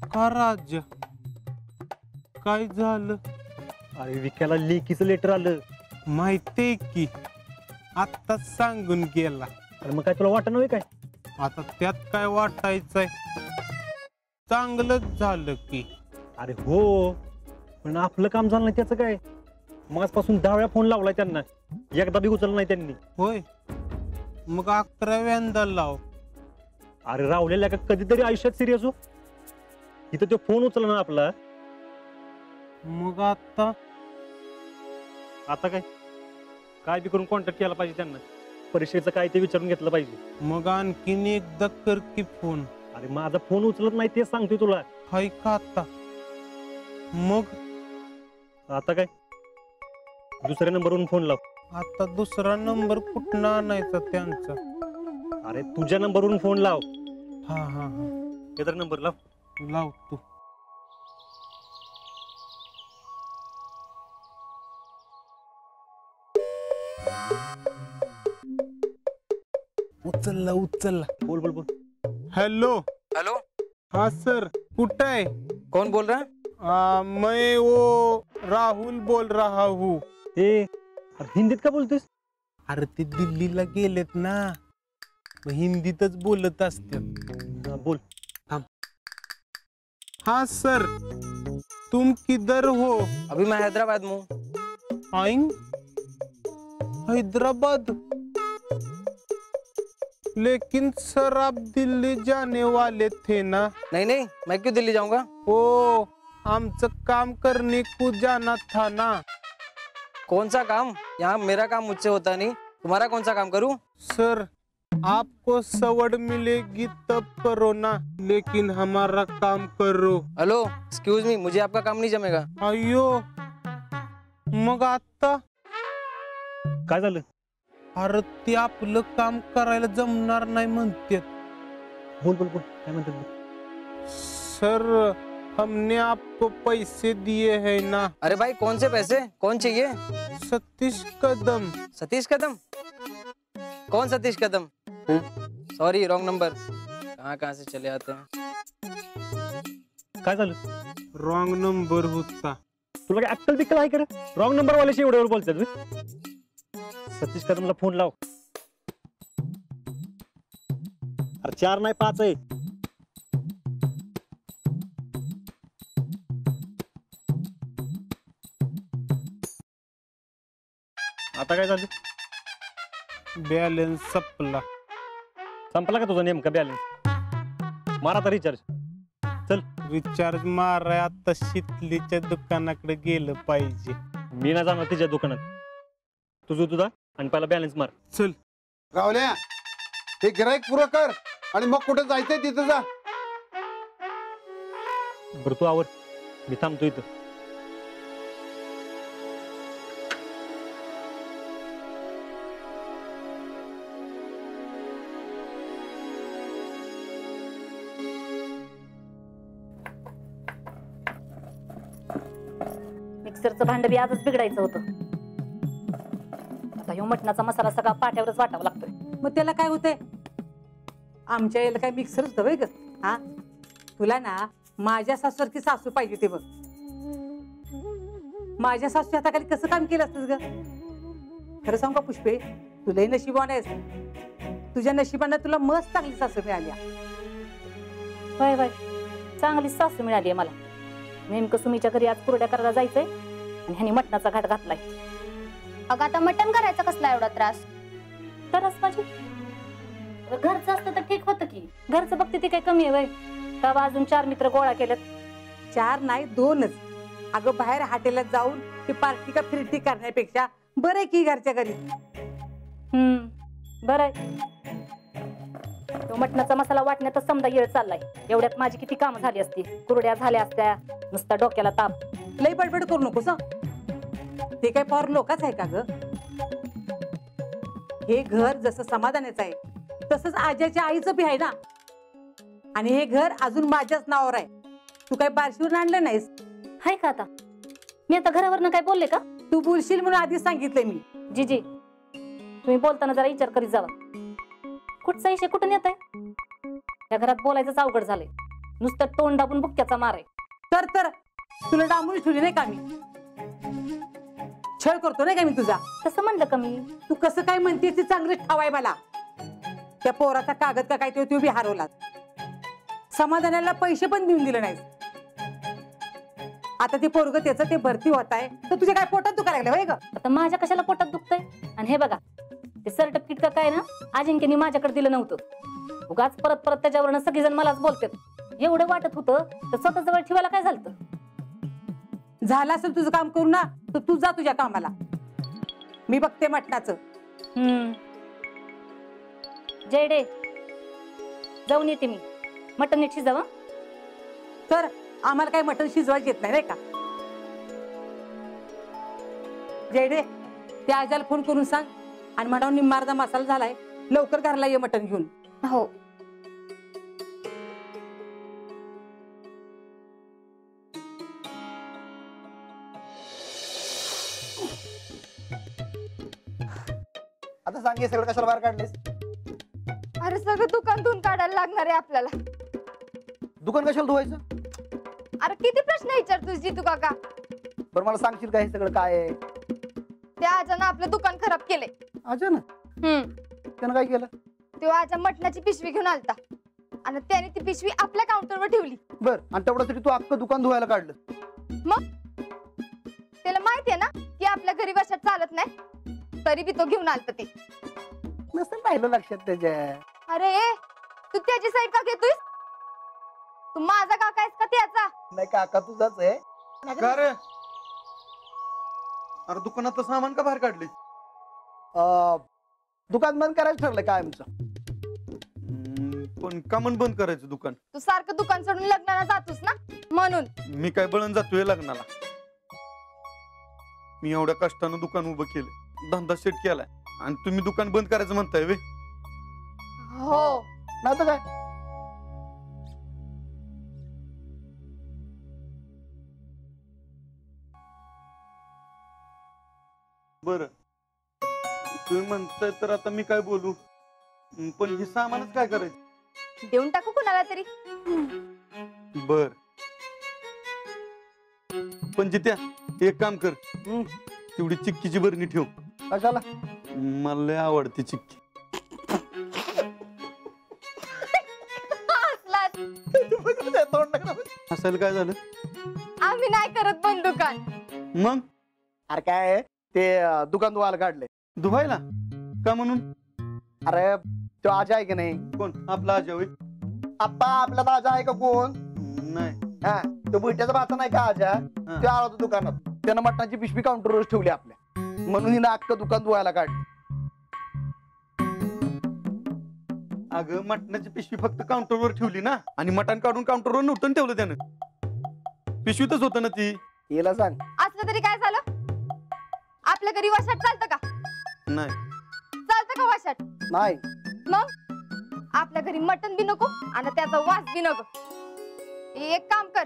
का राजा काय झालं? अरे विक्याला लेकीचं लेटर आलं. माहितीये की आत्ताच सांगून गेला. अरे मग काय तुला वाटत नव्हे काय? आता त्यात काय वाटायचंय, चांगलंच झालं की. अरे हो, पण आपलं काम झालं नाही त्याचं काय? मगाचपासून 10 वेळा फोन लावलाय त्यांना, एकदा बी उचलला नाही त्यांनी. होय, मग 11व्यांदा लाव. अरे रावलेल्या का कधीतरी आयुष्यात सिरियस हो. इथं तो फोन उचलला ना आपला. मग आता काय काय बी करून कॉन्टॅक्ट केला पाहिजे त्यांना. परीक्षेचं काय ते विचारून घेतलं पाहिजे. मग आणखीन एकदा कर की फोन. अरे माझा फोन उचलत नाही तेच सांगतोय तुला. हाय का आता? मग आता काय दुसऱ्या नंबरवरून फोन लाव. आता दुसरा नंबर कुठनं आणायचा त्यांचा? अरे तुझ्या नंबरवरून फोन लाव. हा हा हा, हे तर नंबर लाव. लाव तू. उचलला उचलला. बोल बोल बोल. हेलो हेलो, हाँ सर, कुठं आहे? कौन बोल रहा है? मैं वो राहुल बोल रहा हूँ. अरे हिंदीत का बोलतोस? अरे ते दिल्लीला गेलेत ना, मग हिंदीतच बोलत असतात. बोल. हाँ सर, तुम किधर हो? अभी मैं हैदराबाद में हूँ. आइंग हैदराबाद? लेकिन सर आप दिल्ली जाने वाले थे ना? नहीं नहीं, मैं क्यों दिल्ली जाऊंगा? ओ, हमसे काम करने को जाना था ना. कौन सा काम? यहाँ मेरा काम मुझसे होता नहीं, तुम्हारा कौन सा काम करूँ? सर आपको सवड़ मिलेगी तब करो ना, लेकिन हमारा काम करो. हेलो, एक्सक्यूज मी, मुझे आपका काम नहीं जमेगा. अयो, मग आता काय झालं? अरे ते आपलं काम करायला जमणार नाही म्हणते. बोल बोल बोल, काय म्हणतात? सर हमने आपको पैसे दिए हैं ना. अरे भाई, कौन से पैसे? कौन चाहिए? सतीश कदम. सतीश कदम? कौन Satish Kadam? Sorry, wrong number. कहाँ से चले आते हैं. काय झालं? रॉन्ग नंबर होता. तुला काय अक्कल बिक्कल आहे का? रॉंग नंबर वाल्याशी एवढ्यावर बोलतात तुम्ही. सतीश कदमला फोन लाव. अरे 4 नाही 5 आहे. आता काय झालं? बॅलन्स संपला. संपला का तुझा नेमका बॅलन्स? मारा आता रिचार्ज. चल. रिचार्ज माराय आता शितलीच्या दुकानाकडे गेलं पाहिजे. मी नाही जाणार तिच्या दुकानात. तुझा आणि पहिला बॅलन्स मार. चल. रावल्या, हे गिराईक पुरं कर आणि मग कुठे जायचंय तिथं जा. बरं तू आवर, मी थांबतो इथं. मिक्सरचं भांड बी आजच बिघडायचं होतं. आता ह्यो मटणाचा मसाला सगळा पाट्यावरच वाटावा लागतोय. मग त्याला काय होतंय? आमच्या याला काय मिक्सर होतं बघ. हा, तुला ना माझ्या सासूसारखी सासू पाहिजे ते बघ. माझ्या सासूच्या हाताखाली कसं काम केलं असतंस ग? खरं सांगू का पुष्पे, तुलाही नशिबान आहेस. तुझ्या नशिबानं तुला मस्त चांगली सासू मिळाली. होय होय, चांगली सासू मिळाली आहे मला. नेमकं सुमीच्या घरी आज कुरड्या करायला जायचंय आणि ह्यानी मटणाचा घाट घातलाय. अगं आता मटण करायचा कसला एवढा त्रास? तरच माझी घरचं असतं तर ठीक होतं की. घरचं बघते ते काही कमी आहे वय? तेव्हा अजून 4 मित्र गोळा केलेत. 4 नाही 2च. अगं बाहेर हॉटेलात जाऊन ती पार्टी का फिरती करण्यापेक्षा बरं की घरच्या घरी. बरं आहे. तो मटणाचा मसाला वाटण्यातच समजा येळ चाललाय. एवढ्यात माझी किती कामं झाली असती. कुरड्या झाल्या असत्या, नुसता डोक्याला ताप. लई बडबड करू नकोस. ते काय फार लोकच आहे का ग? हे घर जसं समाधानाचं आहे तसंच आज्याच्या आईचं बी आहे ना. आणि हे घर अजून माझ्याच नावावर आहे. तू काय बारशीवरून आणलं नाहीस. हाय का आता मी आता घरावरनं काय बोलले का? तू बोलशील म्हणून आधीच सांगितलंय मी. जीजी तुम्ही बोलताना जरा विचार करीत जावा. कुठचा विषय कुठून येत आहे? या घरात बोलायचंच अवघड झालंय. नुसतं तोंड दाबून बुक्क्याचा मार आहे. तर तुला डांबून ठेवली नाही का मी? छळ करतो नाही का मी तुझा? तसं म्हणलं का मी? तू कसं काय म्हणते ते चांगलं ठावाय मला. त्या पोराचा कागद का काय तो बी हरवला. समाधानाला पैसे पण देऊन दिले नाहीस. आता ते पोरग त्याचं ते भरती होत आहे तर तुझ्या काय पोटात दुखायला लागलं होय ग? आता माझ्या कशाला पोटात दुखतंय? आणि हे बघा ते सर्टिफिकेट का काय ना अजिंक्यनी माझ्याकडे दिलं नव्हतं. उगाच परत परत त्याच्यावरनं सगळेजण मलाच बोलतात. एवढं वाटत होतं तर स्वतः जवळ ठेवायला काय झालं? झालं असेल तुझं काम करू ना तर तू जा तुझ्या कामाला. मी बघते मटणाचं. जयडे जाऊन येते मी. मटण नीट शिजावा. तर आम्हाला काही मटण शिजवायला येत नाही का? जयडे त्या आजाला फोन करून सांग आणि म्हणावं निम्मार्धा मसाला झालाय लवकर घरला ये मटण घेऊन. हो. आता सांग हे सगळं कशाला बाहेर काढलेस? अरे सगळं दुकान धुवून काढायला लागणार आहे आपल्याला. दुकान कशाला धुवायचं? अरे किती प्रश्न विचारतोस जितू काका? बरं मला सांगशील का हे सगळं काय आहे? त्या आजानं आपलं दुकान खराब केलंय. आजा ना त्यानं काय केलं? तो आजा मटणाची पिशवी घेऊन आलता आणि त्याने ती पिशवी आपल्या काउंटरवर ठेवली. बर आणि तेवढ्यासाठी तू अख्खं दुकान धुवायला काढलं? मग त्याला माहितीये ना की आपल्या घरी वर्षात चालत नाही तरी बी तो घेऊन आलता ते. नसतं पाहिलं लक्षात त्याच्या. अरे तू त्याची साईड का घेतोयस? तू माझा काका आहेस का त्याचा? नाही काका तुझाच आहे. का रे? अरे दुकानातलं सामान का बाहेर काढले? दुकान बंद करायचं ठरलं काय आमचं? पण का म्हणून बंद करायचं दुकान? तू सारखं दुकान सोडून लग्नाला जातोस ना म्हणून. मी काय बळण जातोय लग्नाला? मी एवढ्या कष्टानं दुकान उभं केलं, धंदा सेट केलाय आणि तुम्ही दुकान बंद करायचं म्हणताय वे? हो. नाही तर काय. बर तुम्ही म्हणताय तर आता मी काय बोलू? पण हे सामानच काय करायचं? देऊन टाकू कुणाला तरी. बर पण जित्या एक काम कर, तेवढी चिक्कीची बरणी ठेव. कशाला? मला लय आवडते चिक्की. हसायला काय झालं? आम्ही नाही करत बंद दुकान. मग अरे काय ते दुकान धुवायला काढले. धुवायला का म्हणून? अरे तो आजा आहे की नाही? कोण? आपला आजा होय? आप्पा आपला आजा आहे का कोण? नाही. हा तो बुट्याचा भाचा नाही का आजा? तो आला होता दुकानात. त्यानं मटणाची पिशवी काउंटरवर ठेवली आपल्या, म्हणून हिनं अख्खं दुकान धुवायला काढलं. अगं मटणाची पिशवी फक्त काउंटरवर ठेवली ना, आणि मटण काढून काउंटरवर नव्हतं ठेवलं त्यानं. पिशवीतच होतं ना ती. हिला सांग. असलं तरी काय झालं? आपल्या घरी वाशाट चालतं का? नाही. चालतं का वाशाट? नाही. मग आपल्या घरी मटण बी नको आणि त्याचा वास बी नको. एक काम कर,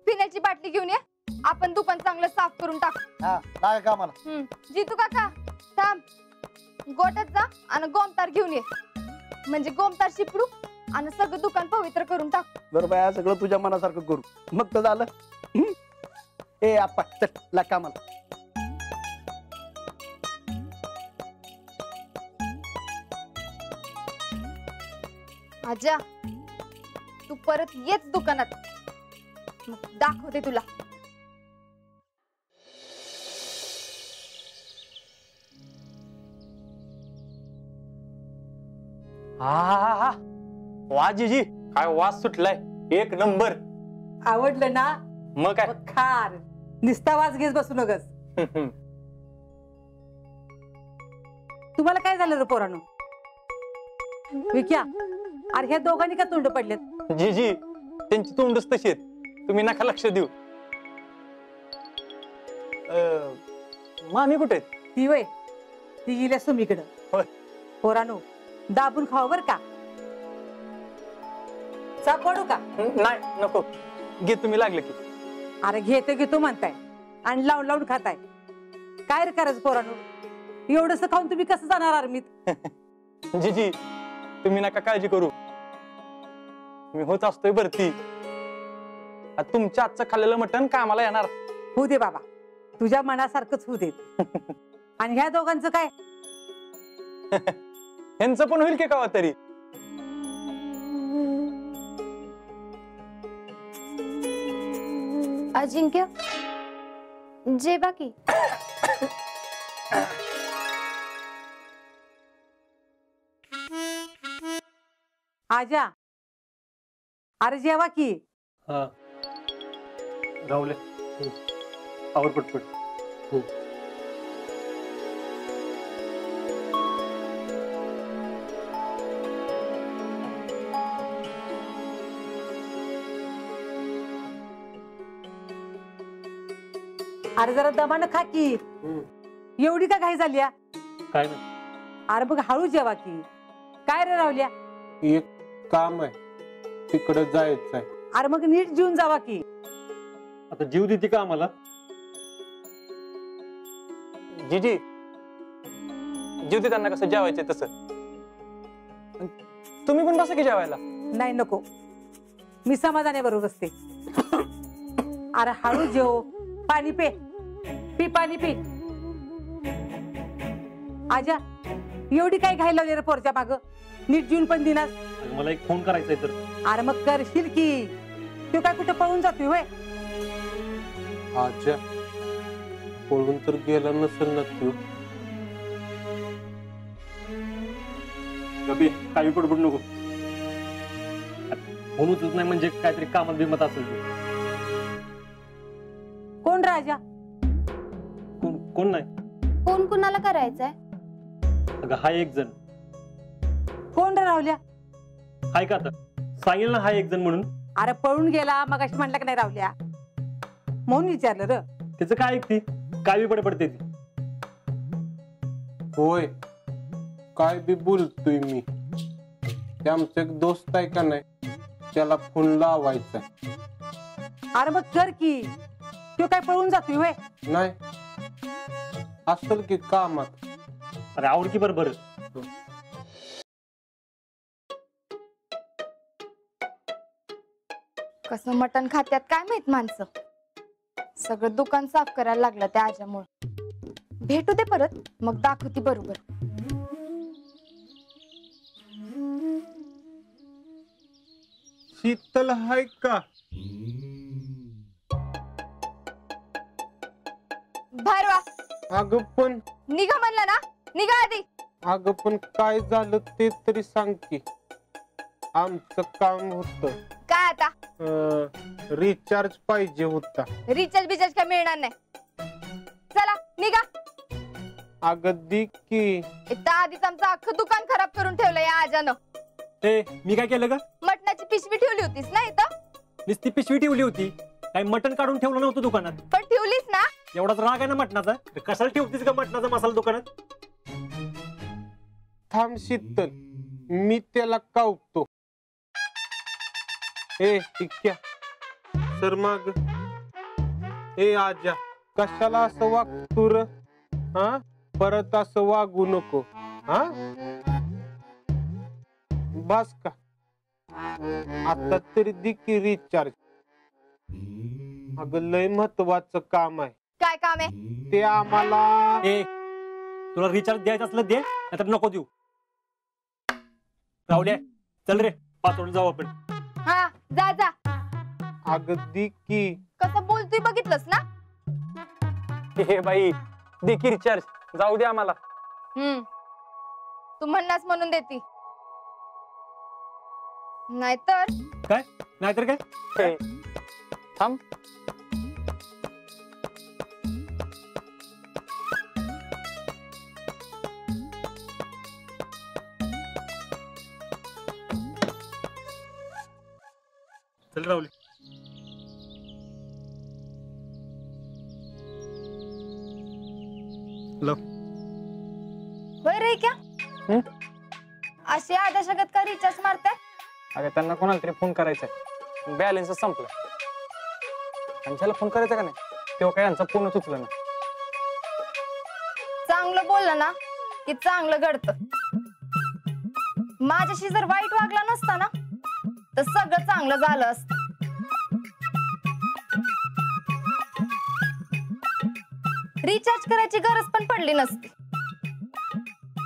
पिण्याची बाटली घेऊन ये, आपण दुकान चांगलं साफ करून टाकू. हा लागा कामाला. जितू काका थांब, गोट्यात जा आणि गोमतार घेऊन ये, म्हणजे गोमतार शिपडू आणि सगळं दुकान पवित्र करून टाकू. बरं बाया सगळं तुझ्या मनासारखं करू, मग तर झालं. ए आप्पा चल लाग कामाला. आजा तू परत येच दुकानात, मग दाखवते तुला. हा वा जीजी काय वास सुटलाय एक नंबर. आवडलं ना? मग काय खार निस्ता वाज घेस बसू नगस. तुम्हाला काय झालं रे पोरांनो? विक्या अरे ह्या दोघांनी का तोंड पडलेत? जीजी त्यांची तोंडच तशी आहेत, तुम्ही नका लक्ष देऊ. मामी कुठे आहेत? ती वय ती गेल्या सुमीकडं. होय. पोरानो दाबून खाव बर का. चाप पडू का? नाही नको, घे तुम्ही लागले की. अरे घेतो म्हणताय आणि लावून लावून खाताय. काय रे करायचं पोरानो, एवढंच खाऊन तुम्ही कसं जाणार आर्मीत? जीजी तुम्ही नका काळजी करू, मी होत असतोय भरती. आता तुमच्या आजचं खाल्लेलं मटण कामाला येणार. होऊ दे बाबा, तुझ्या मनासारखंच होऊ देत. आणि ह्या दोघांचं काय? ह्यांचं पण होईल की कावा तरी. अजिंक्य जे बाकी आजा, अरे जेवा की. हा राहुले आवर पटपट. अरे जरा दमानं खा की. एवढी का घाई झाली? काय नाही, अरे बघ हळू जेवा की. काय रे राहुल्या? एक काम आहे, तिकडे जायचंय. अरे मग नीट जेवून जावा की. आता जीव देते का आम्हाला? जीजी जीव दे त्यांना, कसं जेवायचे तसं. तुम्ही पण बसा की जेवायला. नाही नको, मी समाधाने बरोबर बसते. अरे हळू जेव, पाणी पे, पी पाणी पी. आजा एवढी काय घाई लावली रे पोरच्या माग? नीट जेवून पण दिनास. मला एक फोन करायचा आहे तर. अरे मग करशील की, तू काय कुठं पळून जातोय होय? आजा पळून तर गेला नसेल ना तू? गबी काही बडबड नको. फोन उचलत नाही म्हणजे काहीतरी कामात बिमत असेल. कोण राजा? कोण नाही. कोण कुणाला करायचंय? अगं हाय एक जण. कोण रे राहुल्या? हाय का आता सांगेल ना, हाय एक जण म्हणून. अरे पळून गेला मग अशी म्हणला की नाही राहुल्या, म्हणून विचारलं र. त्याचं काय ऐकते, काय बी पडते ती. होय, काय बी बोलतोय मी. ते आमचा एक दोस्त आहे का नाही, त्याला फोन लावायचा. अरे मग कर की, तो काय पळून जातोय होय? नाही असेल की कामात. अरे आवड की बरोबर. कसं मटण खात्यात काय माहित माणसं. सगळं दुकान साफ करायला लागलं त्या आजामुळे. भेटू दे परत, मग दाखवती बरोबर. शीतल हाय का? भरवा अगं पण निघा म्हणलं ना, निघा आधी. अगं पण काय झालं ते तरी सांग की. आमचं काम होत, काय आता? रिचार्ज पाहिजे होता. रिचार्ज बिचार्ज काय मिळणार नाही. चला निघा. अगं दी की. इथं आधीच आमचं अख्खं दुकान खराब करून ठेवलं या आजानं. ए मी काय केलं का? मटणाची पिशवी ठेवली होतीस ना इथं? नुसती पिशवी ठेवली होती, काही मटण काढून ठेवलं नव्हतं दुकानात. पण ठेवलीस ना. एवढाच राग आहे ना मटणाचा, कशाला ठेवतीस का मटणाचा मसाला दुकानात? थांब शीतल, मी त्याला कावतो. ए इक्या सर माग. ए आजा कशाला असं वागतो र? हा परत असं वागू नको. हा बस का आता तरी दे की रिचार्ज. अगं लय महत्वाचं काम आहे. काय काम आहे? ते आम्हाला. ए तुला रिचार्ज द्यायचं असलं दे, नाहीतर नको देऊ. राहुल्या चल रे, पातळून जाऊ आपण. हा जा जा. अगं दे की. कसं बोलतोय बघितलंस ना. हे बाई दे की रिचार्ज, जाऊ दे आम्हाला. तू म्हणलास म्हणून देती, नाहीतर काय नाहीतर काय. थांब. चल राहुल. होय रे क्या अशी आद्या शगत का रिचार्ज मारते अगं त्यांना कोणाला तरी फोन करायचा आहे, बॅलन्स संपला आणि ज्याला फोन करायचा का नाही तेव्हा काय यांचा फोनच उचलला नाही. चांगलं बोललं ना की चांगलं घडतं. माझ्याशी जर वाईट वागला नसता ना तर सगळं चांगलं झालं असतं. रिचार्ज करायची गरज पण पडली नसती.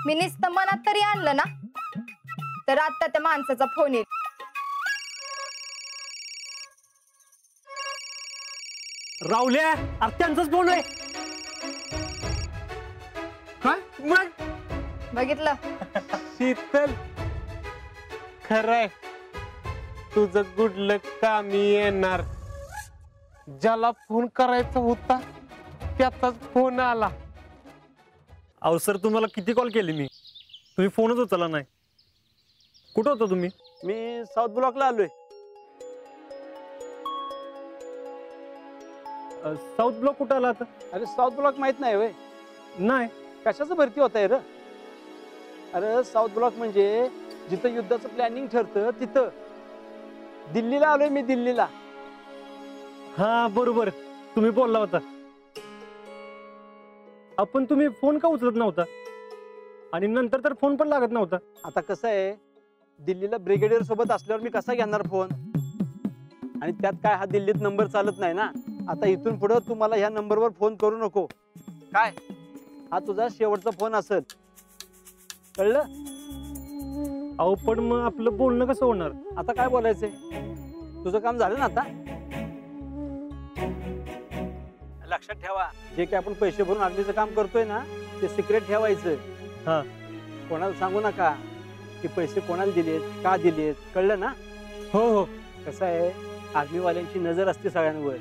मी नुसतं मनात तरी आणलं ना तर आता त्या माणसाचा फोन येईल. रावल्या अरे त्यांचाच फोन आहे. काय मग बघितलं शीतल खरंय तुझं गुड लक कामी येणार. ज्याला फोन करायचा होता त्याचाच फोन आला. अहो सर तुम्हाला किती कॉल केले मी, तुम्ही फोनच उचलला नाही. कुठं होता तुम्ही? मी साऊथ ब्लॉकला आलोय. साऊथ ब्लॉक कुठं आला आता? अरे साऊथ ब्लॉक माहित नाही होय? नाही. कशाचं भरती होत आहे र? अरे साऊथ ब्लॉक म्हणजे जिथं युद्धाचं प्लॅनिंग ठरतं तिथं. दिल्लीला आलोय मी, दिल्लीला. हा बरोबर तुम्ही बोलला होता. आपण तुम्ही फोन का उचलत नव्हता आणि नंतर तर फोन पण लागत नव्हता. आता कसं आहे, दिल्लीला ब्रिगेडियर सोबत असल्यावर मी कसा घेणार फोन? आणि त्यात काय हा दिल्लीत नंबर चालत नाही ना. आता इथून पुढे तू मला ह्या नंबरवर फोन करू नको. काय हा तुझा शेवटचा फोन असेल, कळलं? अहो पण मग आपलं बोलणं कसं होणार? आता काय बोलायचंय? तुझं काम झालं ना आता. लक्षात ठेवा, जे काही आपण पैसे भरून आर्मीचं काम करतोय ना ते सिक्रेट ठेवायचं. हा. कोणाला सांगू नका की पैसे कोणाला दिलेत, का दिलेत, कळलं ना? हो हो. कसं आहे, आर्मीवाल्यांची नजर असते सगळ्यांवर.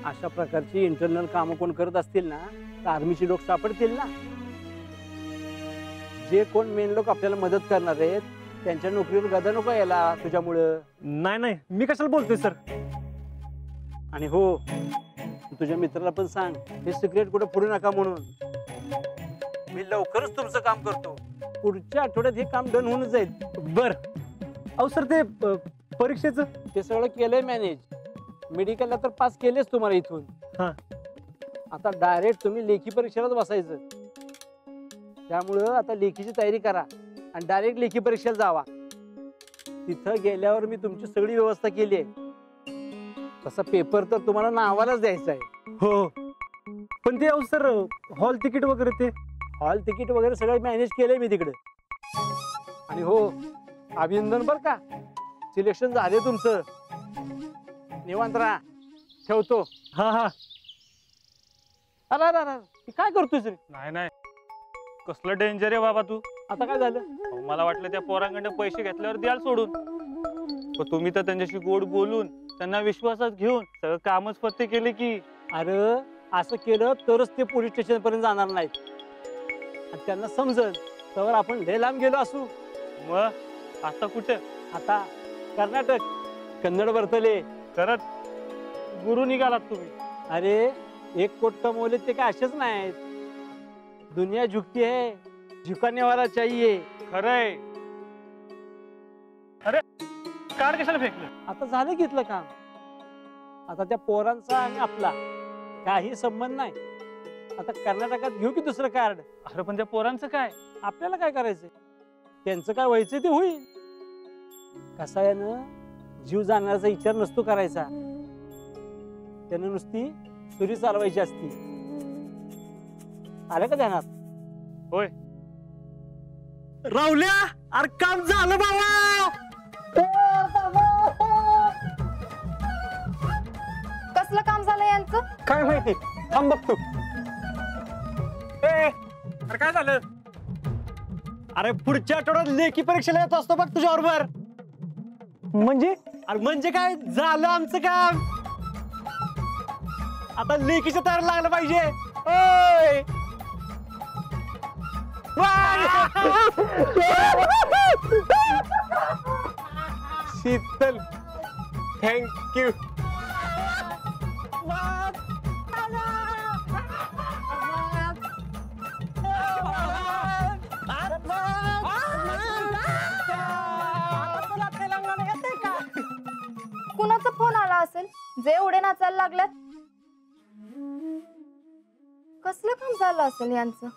अशा प्रकारची इंटरनल कामं कोण करत असतील ना तर आर्मीची लोक सापडतील ना. जे कोण मेन लोक आपल्याला मदत करणार आहेत त्यांच्या नोकरीवर गदा नको यायला तुझ्यामुळं. नाही नाही मी कशाला बोलतोय सर. आणि हो, तुझ्या मित्राला पण सांग हे सिक्रेट कुठे पुढे नका म्हणून. मी लवकरच तुमचं काम करतो. पुढच्या आठवड्यात हे काम डन होऊन जाईल. बर. अहो सर ते परीक्षेचं ते सगळं केलंय मॅनेज. मेडिकलला तर पास केलेच तुम्हाला इथून. हा. आता डायरेक्ट तुम्ही लेखी परीक्षेलाच बसायचं. त्यामुळं आता लेखीची तयारी करा आणि डायरेक्ट लेखी परीक्षेला जावा. तिथं गेल्यावर मी तुमची सगळी व्यवस्था केली आहे. तसा पेपर तर तुम्हाला नावालाच द्यायचा आहे. हो पण ते अहो सर हॉल तिकीट वगैरे ते हॉल तिकीट वगैरे सगळं मॅनेज केलंय मी तिकडे. आणि हो, अभिनंदन बर का, सिलेक्शन झाले तुमचं. निवांत राहा, ठेवतो. हा हा. अरे अरे अरे काय करतोय रे? नाही नाही कसलं डेंजर आहे बाबा तू. आता काय झालं? मला वाटलं त्या पोरांकडे पैसे घेतल्यावर द्याल सोडून, पण तुम्ही तर त्यांच्याशी गोड बोलून त्यांना विश्वासात घेऊन सगळं कामच पत्ते केले की. अरे असं केलं तरच ते पोलीस स्टेशन पर्यंत जाणार नाहीत आणि त्यांना समजल तर आपण लय लांब गेलो असू. मग आता कुठं? आता कर्नाटक, कन्नड वर्तले करत गुरु निघालात तुम्ही. अरे 1 कोटी कमवले ते काय असेच नाहीत. दुनिया झुकती है, झुकाने वाला चाहिए. खरंय. अरे कार्ड कशाला फेकलं? आता झालं घेतलं काम. आता त्या पोरांचा आणि आपला काही संबंध नाही. आता कर्नाटकात घेऊ की दुसरं कार्ड. अरे पण त्या पोरांचं काय? आपल्याला काय करायचंय? त्यांचं काय व्हायचं ते होईल. कसा आहे ना, जीव जाण्याचा विचार नसतो करायचा. त्यानं नुसती सुरी चालवायची असती. आलं का ध्यानात? होय. रावल्या अरे काम झालं बाबा. कसलं काम झालं यांचं? काय माहिती, थांब बघतो. अरे काय झालं? अरे पुढच्या आठवड्यात लेखी परीक्षेला येत असतो बघ तुझ्या बरोबर. म्हणजे? अरे म्हणजे काय झालं आमचं काम. आता लेखीच्या तयार लागलं पाहिजे. ओय शीतल थँक्यू. कुणाचा फोन आला असेल जे एवढे नाचायला लागल्यात? कसलं काम झालं असेल यांचं?